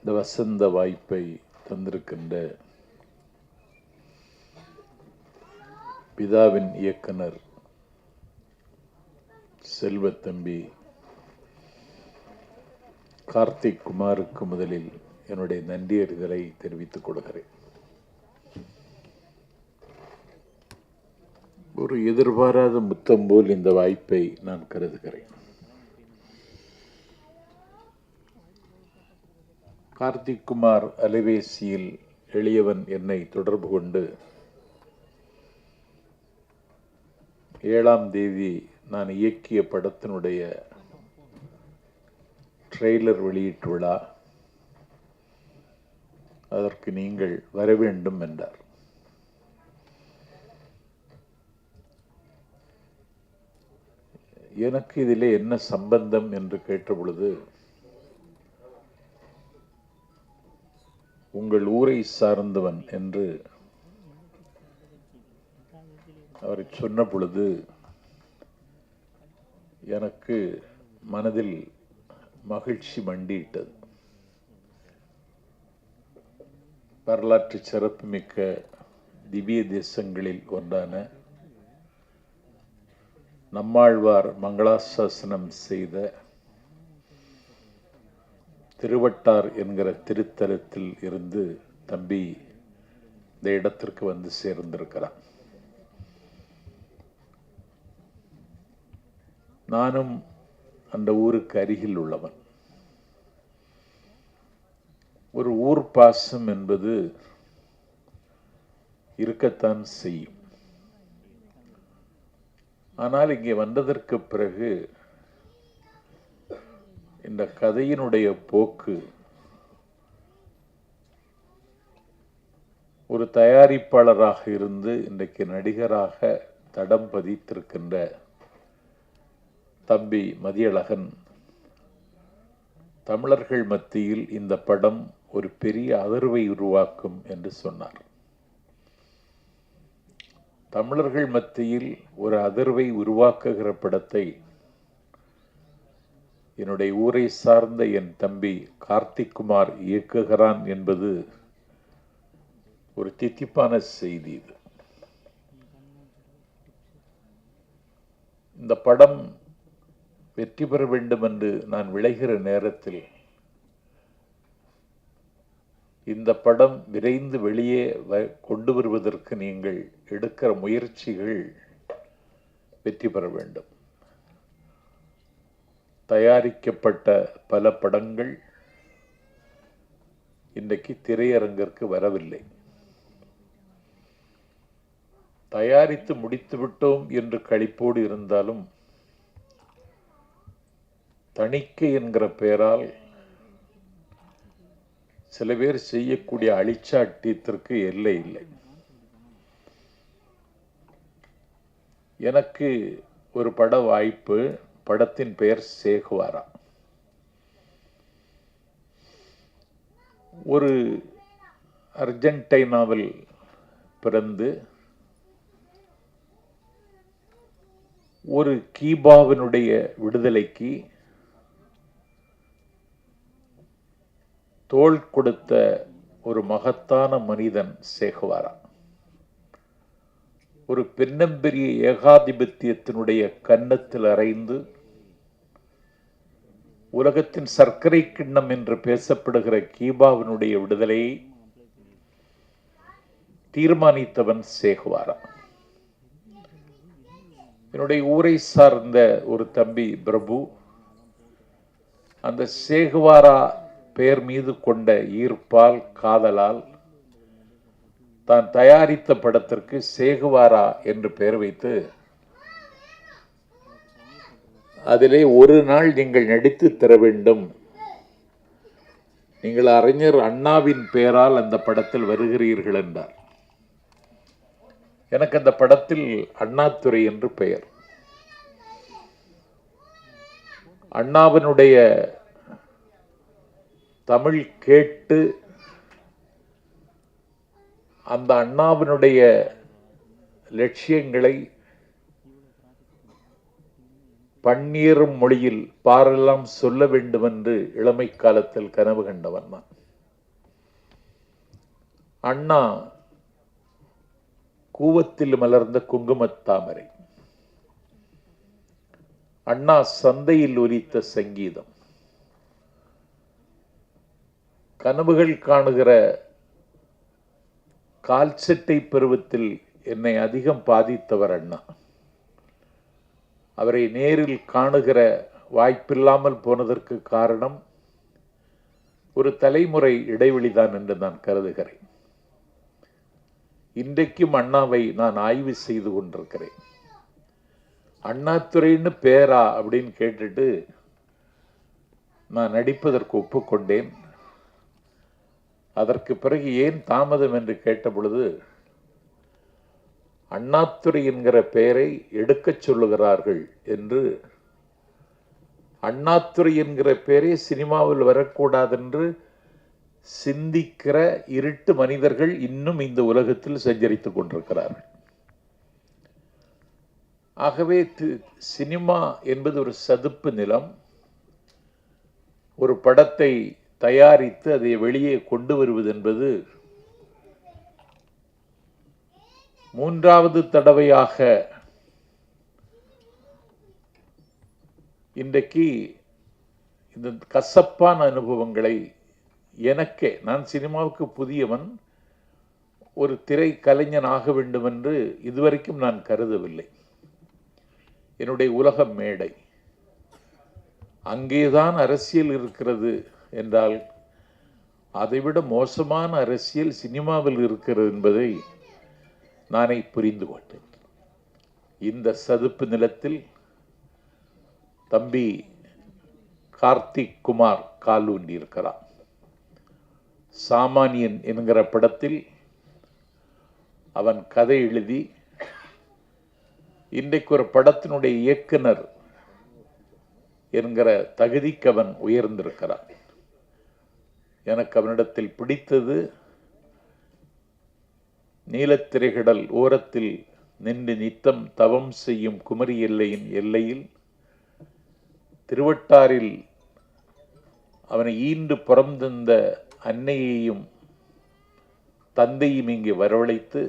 இந்த வசந்த வாய்ப்பை தந்திருக்கின்ற பிதாவின் இயக்குனர் செல்வத்தம்பி கார்த்திக் குமாருக்கு முதலில் என்னுடைய நன்றியறிதலை தெரிவித்துக் கொள்கிறேன். ஒரு எதிர்பாராத முத்தம் போல் இந்த வாய்ப்பை நான் கருதுகிறேன். கார்த்திக் குமார் அலைபேசியில் எளியவன் என்னை தொடர்பு கொண்டு 7ஆம் தேதி நான் இயக்கிய படத்தினுடைய ட்ரெய்லர் வெளியீட்டு விழா, அதற்கு நீங்கள் வர வேண்டும் என்றார். எனக்கு இதிலே என்ன சம்பந்தம் என்று கேட்டபொழுது, உங்கள் ஊரை சார்ந்தவன் என்று அவர் சொன்ன பொழுது எனக்கு மனதில் மகிழ்ச்சி மண்டியிட்டது. வரலாற்று சிறப்புமிக்க திவ்ய தேசங்களில் ஒன்றான நம்மாழ்வார் மங்களாசாசனம் செய்த திருவட்டார் என்கிற திருத்தலத்தில் இருந்து தம்பி இந்த இடத்திற்கு வந்து சேர்ந்திருக்கிறான். நானும் அந்த ஊருக்கு அருகில் உள்ளவன். ஒரு ஊர் பாசம் என்பது இருக்கத்தான் செய்யும். ஆனால் இங்கே வந்ததற்கு பிறகு இந்த கதையினுடைய போக்கு ஒரு தயாரிப்பாளராக இருந்து இன்றைக்கு நடிகராக தடம் பதித்திருக்கின்ற தம்பி மதியழகன் தமிழர்கள் மத்தியில் இந்த படம் ஒரு பெரிய அதிர்வை உருவாக்கும் என்று சொன்னார். தமிழர்கள் மத்தியில் ஒரு அதிர்வை உருவாக்குகிற படத்தை என்னுடைய ஊரை சார்ந்த என் தம்பி கார்த்திக் குமார் இயக்குகிறான் என்பது ஒரு தித்திப்பான செய்தி. இது இந்த படம் வெற்றி பெற வேண்டும் என்று நான் விளைகிற நேரத்தில் இந்த படம் விரைந்து வெளியே கொண்டு வருவதற்கு நீங்கள் எடுக்கிற முயற்சிகள் வெற்றி பெற வேண்டும். தயாரிக்கப்பட்ட பல படங்கள் இன்றைக்கு திரையரங்கிற்கு வரவில்லை. தயாரித்து முடித்து விட்டோம் என்று களிப்போடு இருந்தாலும் தணிக்கை என்கிற பெயரால் சில பேர் செய்யக்கூடிய அழிச்சாட்டியத்திற்கு எல்லை இல்லை. எனக்கு ஒரு பட வாய்ப்பு. படத்தின் பெயர் சேகுவாரா. ஒரு அர்ஜென்டினாவில் பிறந்து ஒரு கீபாவினுடைய விடுதலைக்கு தோள் கொடுத்த ஒரு மகத்தான மனிதன் சேகுவாரா. ஒரு பெண்ணம்பெரிய ஏகாதிபத்தியத்தினுடைய கன்னத்தில் அறைந்து உலகத்தின் சர்க்கரை கிண்ணம் என்று பேசப்படுகிற கீபாவினுடைய விடுதலையை தீர்மானித்தவன் சேகுவாரா. என்னுடைய ஊரை சார்ந்த ஒரு தம்பி பிரபு அந்த சேகுவாரா பெயர் மீது கொண்ட ஈர்ப்பால் காதலால் தான் தயாரித்த படத்திற்கு சேகுவாரா என்று பெயர் வைத்து அதிலே ஒரு நாள் நீங்கள் நடித்து தர வேண்டும், நீங்கள் அறிஞர் அண்ணாவின் பெயரால் அந்த படத்தில் வருகிறீர்கள் என்றார். எனக்கு அந்த படத்தில் அண்ணாதுரை என்று பெயர். அண்ணாவினுடைய தமிழ் கேட்டு அந்த அண்ணாவினுடைய லட்சியங்களை பன்னீரும் மொழியில் பாரெல்லாம் சொல்ல வேண்டும் என்று இளமை காலத்தில் கனவு கண்டவன் நான். அண்ணா கூவத்தில் மலர்ந்த குங்குமத்தாமரை, அண்ணா சந்தையில் ஒலித்த சங்கீதம், கனவுகள் காணுகிற கால்சட்டை பருவத்தில் என்னை அதிகம் பாதித்தவர் அண்ணா. அவரை நேரில் காணுகிற வாய்ப்பில்லாமல் போனதற்கு காரணம் ஒரு தலைமுறை இடைவெளிதான் என்று நான் கருதுகிறேன். இன்றைக்கும் அண்ணாவை நான் ஆய்வு செய்து கொண்டிருக்கிறேன். அண்ணாதுரைன்னு பேரா அப்படின்னு கேட்டுட்டு நான் நடிப்பதற்கு ஒப்புக்கொண்டேன். அதற்கு பிறகு ஏன் தாமதம் என்று கேட்ட பொழுது, அண்ணாதுரை என்கிற பெயரை எடுக்கச் சொல்லுகிறார்கள் என்று, அண்ணாதுரை என்கிற பெயரே சினிமாவில் வரக்கூடாது என்று சிந்திக்கிற இருட்டு மனிதர்கள் இன்னும் இந்த உலகத்தில் சஞ்சரித்துக் கொண்டிருக்கிறார்கள். ஆகவே சினிமா என்பது ஒரு சதுப்பு நிலம். ஒரு படத்தை தயாரித்து அதை வெளியே கொண்டு வருவது என்பது மூன்றாவது தடவையாக இன்றைக்கு இந்த கசப்பான அனுபவங்களை எனக்கே, நான் சினிமாவுக்கு புதியவன், ஒரு திரை கலைஞன் ஆக வேண்டும் என்று இதுவரைக்கும் நான் கருதவில்லை. என்னுடைய உலகம் மேடை, அங்கேதான் அரசியல் இருக்கிறது என்றால் அதைவிட மோசமான அரசியல் சினிமாவில் இருக்கிறது என்பதை நானே புரிந்து கொண்டேன். இந்த சதுப்பு நிலத்தில் தம்பி கார்த்திக் குமார் காலூன்றி இருக்கிறார். சாமானியன் என்கிற படத்தில் அவன் கதை எழுதி இன்றைக்கு ஒரு படத்தினுடைய இயக்குனர் என்கிற தகுதிக்கு அவன் உயர்ந்திருக்கிறான். எனக்கு அவனிடத்தில் பிடித்தது, நீலத்திரைகடல் ஓரத்தில் நின்று நித்தம் தவம் செய்யும் குமரி எல்லையின் எல்லையில் திருவட்டாரில் அவனை ஈண்டு புறந்தந்த அன்னையையும் தந்தையும் இங்கே வரவழைத்து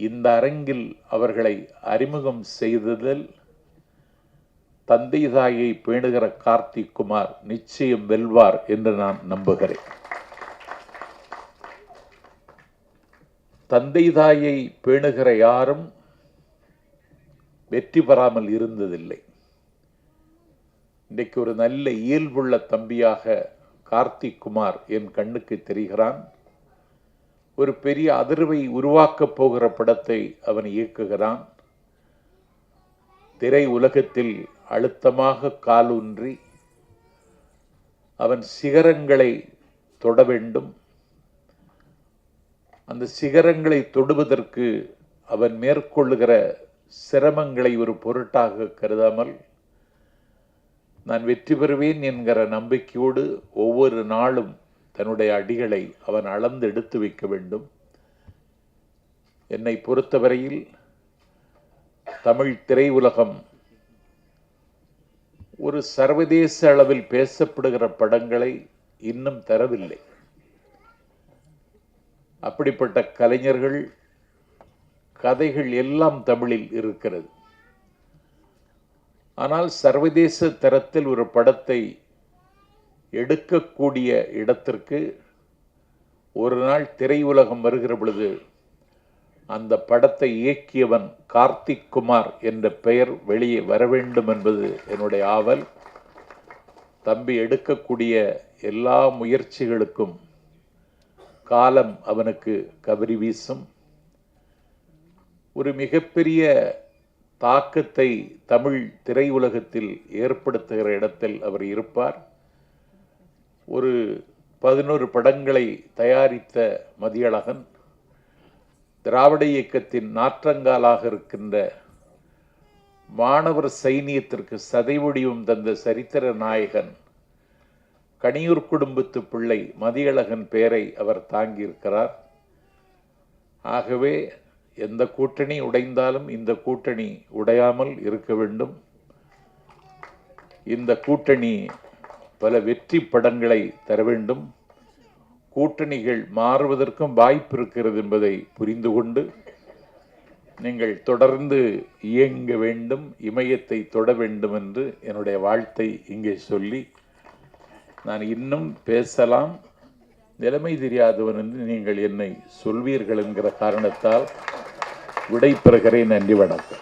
இந்த அரங்கில் அவர்களை அறிமுகம் செய்ததில் தந்தை தாயை பேணுகிற கார்த்திக் குமார் நிச்சயம் வெல்வார் என்று நான் நம்புகிறேன். தந்தை தாயை பேணுகிற யாரும் வெற்றி பெறாமல் இருந்ததில்லை. இன்றைக்கு ஒரு நல்ல இயல்புள்ள தம்பியாக கார்த்திக் குமார் என் கண்ணுக்கு தெரிகிறான். ஒரு பெரிய அதிர்வை உருவாக்கப் போகிற படத்தை அவன் இயக்குகிறான். திரை உலகத்தில் அழுத்தமாக காலூன்றி அவன் சிகரங்களை தொட வேண்டும். அந்த சிகரங்களை தொடுவதற்கு அவன் மேற்கொள்ளுகிற சிரமங்களை ஒரு பொருட்டாக கருதாமல், நான் வெற்றி பெறுவேன் என்கிற நம்பிக்கையோடு ஒவ்வொரு நாளும் தன்னுடைய அடிகளை அவன் அளந்து எடுத்து வைக்க வேண்டும். என்னை பொறுத்தவரையில் தமிழ் திரையுலகம் ஒரு சர்வதேச அளவில் பேசப்படுகிற படங்களை இன்னும் தரவில்லை. அப்படிப்பட்ட கலைஞர்கள், கதைகள் எல்லாம் தமிழில் இருக்கிறது. ஆனால் சர்வதேச தரத்தில் ஒரு படத்தை எடுக்கக்கூடிய இடத்திற்கு ஒரு நாள் திரையுலகம் வருகிற பொழுது அந்த படத்தை இயக்கியவன் கார்த்திக் குமார் என்ற பெயர் வெளியே வர வேண்டும் என்பது என்னுடைய ஆவல். தம்பி எடுக்கக்கூடிய எல்லா முயற்சிகளுக்கும் காலம் அவனுக்கு கவரி வீசும். ஒரு மிகப்பெரிய தாக்கத்தை தமிழ் திரையுலகத்தில் ஏற்படுத்துகிற இடத்தில் அவர் இருப்பார். ஒரு 11 படங்களை தயாரித்த மதியழகன், திராவிட இயக்கத்தின் நாற்றங்காலாக இருக்கின்ற மாணவர் சைனியத்திற்கு சதைவடிவம் தந்த சரித்திர நாயகன், கனியூர் குடும்பத்து பிள்ளை மதியழகன் பெயரை அவர் தாங்கியிருக்கிறார். ஆகவே எந்த கூட்டணி உடைந்தாலும் இந்த கூட்டணி உடையாமல் இருக்க வேண்டும். இந்த கூட்டணி பல வெற்றி படங்களை தர வேண்டும். கூட்டணிகள் மாறுவதற்கும் வாய்ப்பு இருக்கிறது என்பதை புரிந்து கொண்டு நீங்கள் தொடர்ந்து இயங்க வேண்டும், இமயத்தை தொட வேண்டும் என்று என்னுடைய வாழ்த்தை இங்கே சொல்லி, நான் இன்னும் பேசலாம், நிலைமை தெரியாதவன் என்று நீங்கள் என்னை சொல்வீர்கள் என்கிற காரணத்தால் விடை பெறுகிறேன். நன்றி, வணக்கம்.